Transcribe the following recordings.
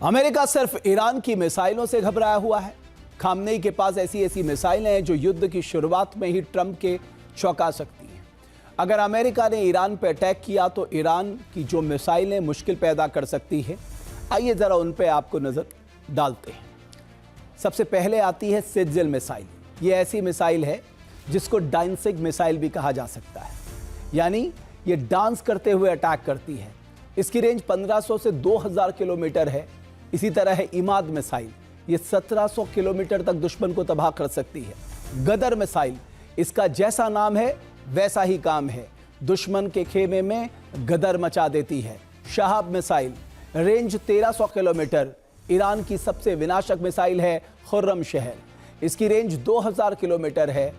America सिर्फ Iran की मिसाइलों से घबराया हुआ है। खामनेई के पास ऐसी मिसाइलें हैं जो युद्ध की शुरुआत में ही ट्रंप के चौंका सकती हैं। अगर अमेरिका ने ईरान पर अटैक किया तो ईरान की जो मिसाइलें मुश्किल पैदा कर सकती है, आइए जरा उन पे आपको नजर डालते हैं। सबसे पहले आती है सिज्जल मिसाइल। ये ऐसी मिसाइल है जिसको डांसिंग मिसाइल भी कहा जा सकता है, यानी ये डांस करते हुए अटैक करती है। इसकी रेंज 1500 से 2000 किलोमीटर है। इसी तरह है इमाद मिसाइल, ये 1700 किलोमीटर तक दुश्मन को तबाह कर सकती है। गदर मिसाइल, इसका जैसा नाम है वैसा ही काम है, दुश्मन के खेमे में गदर मचा देती है। Shahab missile, range 1300 kilometre, Iran की सबसे विनाशक मिसाइल है खुर्रम शहर, इसकी रेंज 2000 किलोमीटर है।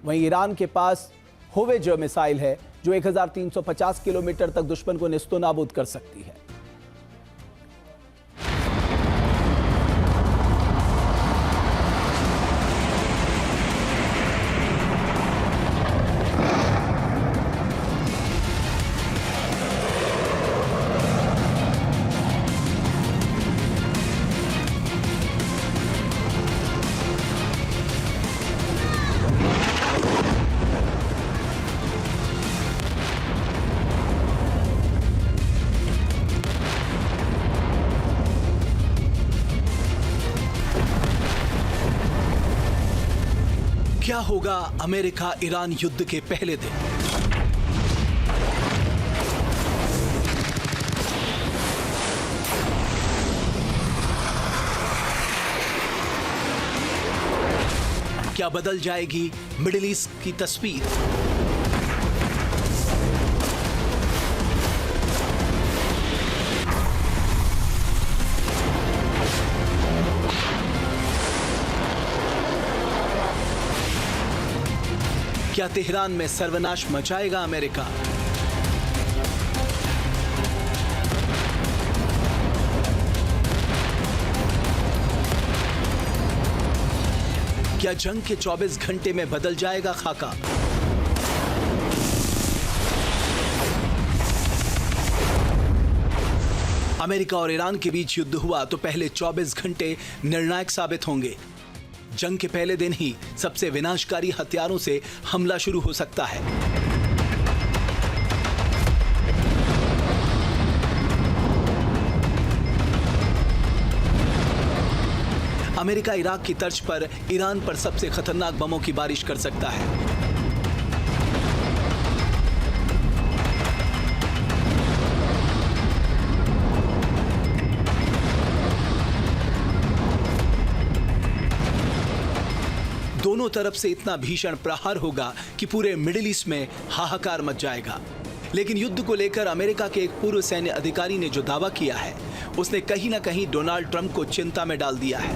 वहीं ईरान के पास होवेजर मिसाइल है जो 1350 किलोमीटर तक दुश्मन को नेस्तोनाबूद कर सकती है। क्या होगा अमेरिका ईरान युद्ध के पहले दिन? क्या बदल जाएगी मिडिल ईस्ट की तस्वीर? क्या तेहरान में सर्वनाश मचाएगा अमेरिका? क्या जंग के 24 घंटे में बदल जाएगा खाका? अमेरिका और ईरान के बीच युद्ध हुआ तो पहले 24 घंटे निर्णायक साबित होंगे। जंग के पहले दिन ही सबसे विनाशकारी हथियारों से हमला शुरू हो सकता है। अमेरिका इराक की तर्ज पर ईरान पर सबसे खतरनाक बमों की बारिश कर सकता है। दोनों तरफ से इतना भीषण प्रहार होगा कि पूरे मिडिल ईस्ट में हाहाकार मच जाएगा। लेकिन युद्ध को लेकर अमेरिका के एक पूर्व सैन्य अधिकारी ने जो दावा किया है, उसने कहीं ना कहीं डोनाल्ड ट्रंप को चिंता में डाल दिया है।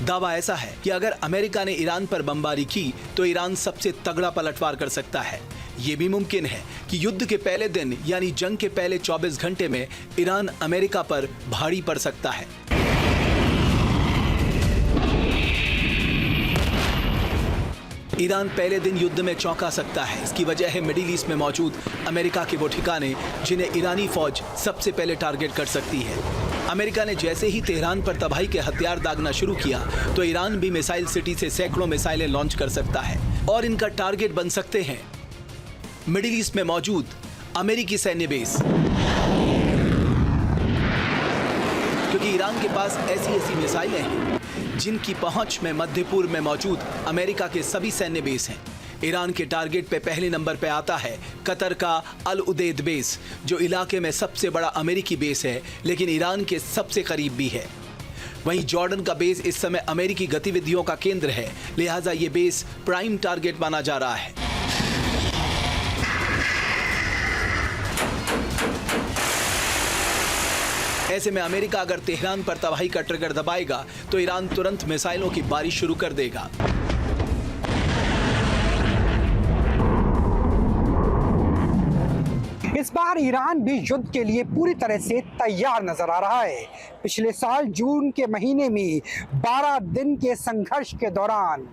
दावा ऐसा है कि अगर अमेरिका ने ईरान पर बमबारी की तो ईरान सबसे तगड़ा पलटवार कर सकता है। यह भी मुमकिन है कि युद्ध के पहले दिन यानी जंग के पहले 24 घंटे में ईरान अमेरिका पर भारी पड़ सकता है। ईरान पहले दिन युद्ध में चौंका सकता है। इसकी वजह है मिडिल ईस्ट में मौजूद अमेरिका के वो ठिकाने जिन्हें ईरानी फौज सबसे पहले टारगेट कर सकती है। अमेरिका ने जैसे ही तेहरान पर तबाही के हथियार दागना शुरू किया तो ईरान भी मिसाइल सिटी से सैकड़ों मिसाइलें लॉन्च कर सकता है और इनका टारगेट बन सकते हैं मिडिल ईस्ट में मौजूद अमेरिकी सैन्य बेस, क्योंकि ईरान के पास ऐसी मिसाइलें हैं जिनकी पहुंच में मध्य पूर्व में मौजूद अमेरिका के सभी सैन्य बेस हैं। ईरान के टारगेट पे पहले नंबर पे आता है कतर का अल उदेद बेस, जो इलाके में सबसे बड़ा अमेरिकी बेस है लेकिन ईरान के सबसे करीब भी है। वहीं जॉर्डन का बेस इस समय अमेरिकी गतिविधियों का केंद्र है, लिहाजा ये बेस प्राइम टारगेट माना जा रहा है। ऐसे में अमेरिका अगर तेहरान पर तबाही का ट्रिगर दबाएगा तो ईरान तुरंत मिसाइलों की बारिश शुरू कर देगा। इस बार ईरान भी युद्ध के लिए पूरी तरह से तैयार नजर आ रहा है। पिछले साल जून के महीने में 12 दिन के संघर्ष के दौरान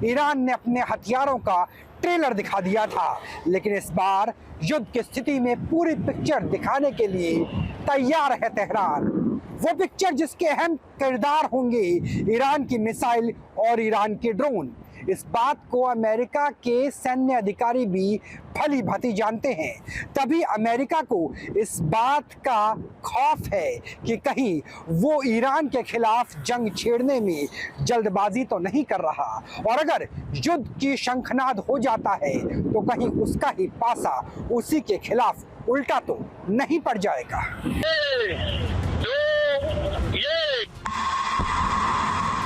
ईरान ने अपने हथियारों का ट्रेलर दिखा दिया था, लेकिन इस बार युद्ध की स्थिति में पूरी पिक्चर दिखाने के लिए तैयार है तेहरान। वो पिक्चर जिसके अहम किरदार होंगे ईरान की मिसाइल और ईरान के ड्रोन। इस बात को अमेरिका के सैन्य अधिकारी भी भली भांति जानते हैं। तभी अमेरिका को इस बात का खौफ है कि कहीं वो ईरान के खिलाफ जंग छेड़ने में जल्दबाजी तो नहीं कर रहा, और अगर युद्ध की शंखनाद हो जाता है तो कहीं उसका ही पासा उसी के खिलाफ उल्टा तो नहीं पड़ जाएगा।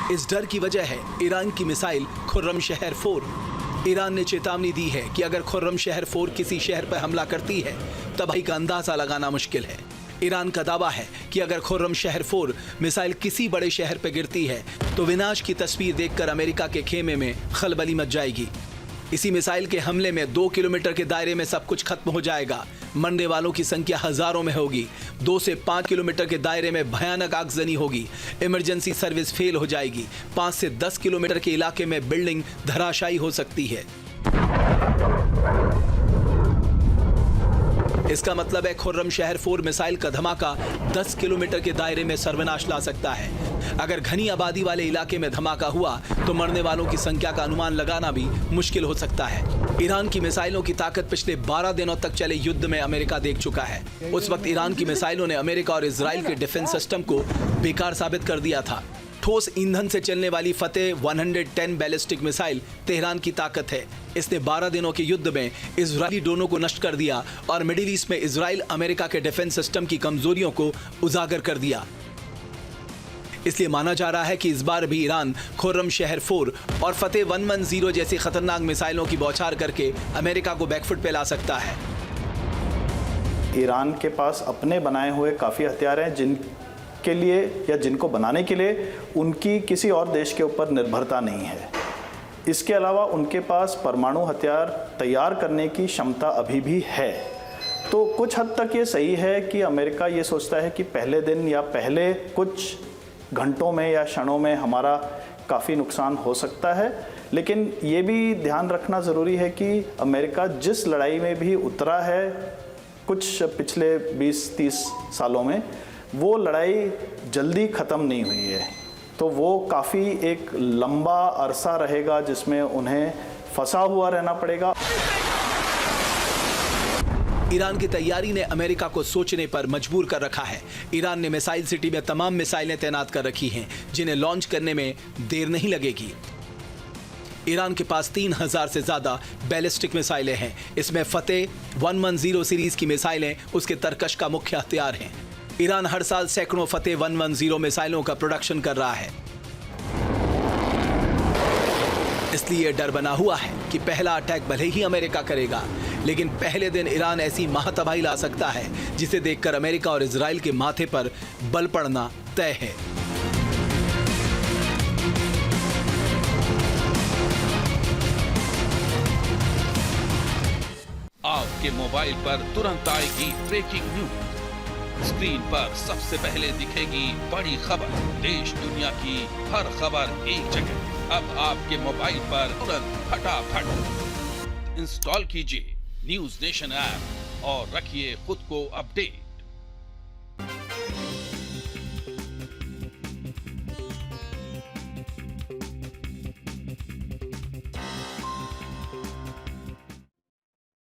इस डर की वजह है ईरान की मिसाइल खुर्रमशहर 4। ईरान ने चेतावनी दी है कि अगर खुर्रमशहर 4 किसी शहर पर हमला करती है तबाही का अंदाजा लगाना मुश्किल है। ईरान का दावा है कि अगर खुर्रमशहर 4 मिसाइल किसी बड़े शहर पर गिरती है तो विनाश की तस्वीर देखकर अमेरिका के खेमे में खलबली मच जाएगी। इसी मिसाइल के हमले में 2 किलोमीटर के दायरे में सब कुछ खत्म हो जाएगा। मरने वालों की संख्या हजारों में होगी। 2 से 5 किलोमीटर के दायरे में भयानक आगजनी होगी। इमरजेंसी सर्विस फेल हो जाएगी। 5 से 10 किलोमीटर के इलाके में बिल्डिंग धराशायी हो सकती है। इसका मतलब है खुर्रमशहर 4 मिसाइल का धमाका 10 किलोमीटर के दायरे में सर्वनाश ला सकता है। अगर घनी आबादी वाले इलाके में धमाका हुआ तो मरने वालों की संख्या का अनुमान लगाना भी मुश्किल हो सकता है। ईरान की मिसाइलों की ताकत पिछले 12 दिनों तक चले युद्ध में अमेरिका देख चुका है। उस वक्त ईरान की मिसाइलों ने अमेरिका और इजराइल के डिफेंस सिस्टम को बेकार साबित कर दिया था। ठोस ईंधन से चलने वाली फतेह 110 बैलिस्टिक मिसाइल तेहरान की ताकत है। इसने 12 दिनों के युद्ध में इजरायली ड्रोनों को नष्ट कर दिया और मिडिल ईस्ट में इजराइल अमेरिका के डिफेंस सिस्टम की कमजोरियों को उजागर कर दिया। इसलिए माना जा रहा है कि इस बार भी ईरान खुर्रमशहर 4 और फतेह 110 जैसी खतरनाक मिसाइलों की बौछार करके अमेरिका को बैकफुट पे ला सकता है। ईरान के पास अपने बनाए हुए काफ़ी हथियार हैं जिनके लिए या जिनको बनाने के लिए उनकी किसी और देश के ऊपर निर्भरता नहीं है। इसके अलावा उनके पास परमाणु हथियार तैयार करने की क्षमता अभी भी है। तो कुछ हद तक ये सही है कि अमेरिका ये सोचता है कि पहले दिन या पहले कुछ घंटों में या क्षणों में हमारा काफ़ी नुकसान हो सकता है, लेकिन ये भी ध्यान रखना ज़रूरी है कि अमेरिका जिस लड़ाई में भी उतरा है कुछ पिछले 20-30 सालों में, वो लड़ाई जल्दी ख़त्म नहीं हुई है। तो वो काफ़ी एक लंबा अरसा रहेगा जिसमें उन्हें फंसा हुआ रहना पड़ेगा। ईरान की तैयारी ने अमेरिका को सोचने पर मजबूर कर रखा है। ईरान ने मिसाइल सिटी में तमाम मिसाइलें तैनात कर रखी हैं जिन्हें लॉन्च करने में देर नहीं लगेगी। ईरान के पास 3000 से ज्यादा बैलिस्टिक मिसाइलें हैं। इसमें फतेह 110 सीरीज की मिसाइलें उसके तरकश का मुख्य हथियार हैं। ईरान हर साल सैकड़ों फतेह 110 मिसाइलों का प्रोडक्शन कर रहा है। इसलिए डर बना हुआ है कि पहला अटैक भले ही अमेरिका करेगा, लेकिन पहले दिन ईरान ऐसी महातबाही ला सकता है जिसे देखकर अमेरिका और इजराइल के माथे पर बल पड़ना तय है। आपके मोबाइल पर तुरंत आएगी ब्रेकिंग न्यूज। स्क्रीन पर सबसे पहले दिखेगी बड़ी खबर। देश दुनिया की हर खबर एक जगह। अब आपके मोबाइल पर तुरंत फटाफट इंस्टॉल कीजिए न्यूज नेशन ऐप और रखिए खुद को अपडेट।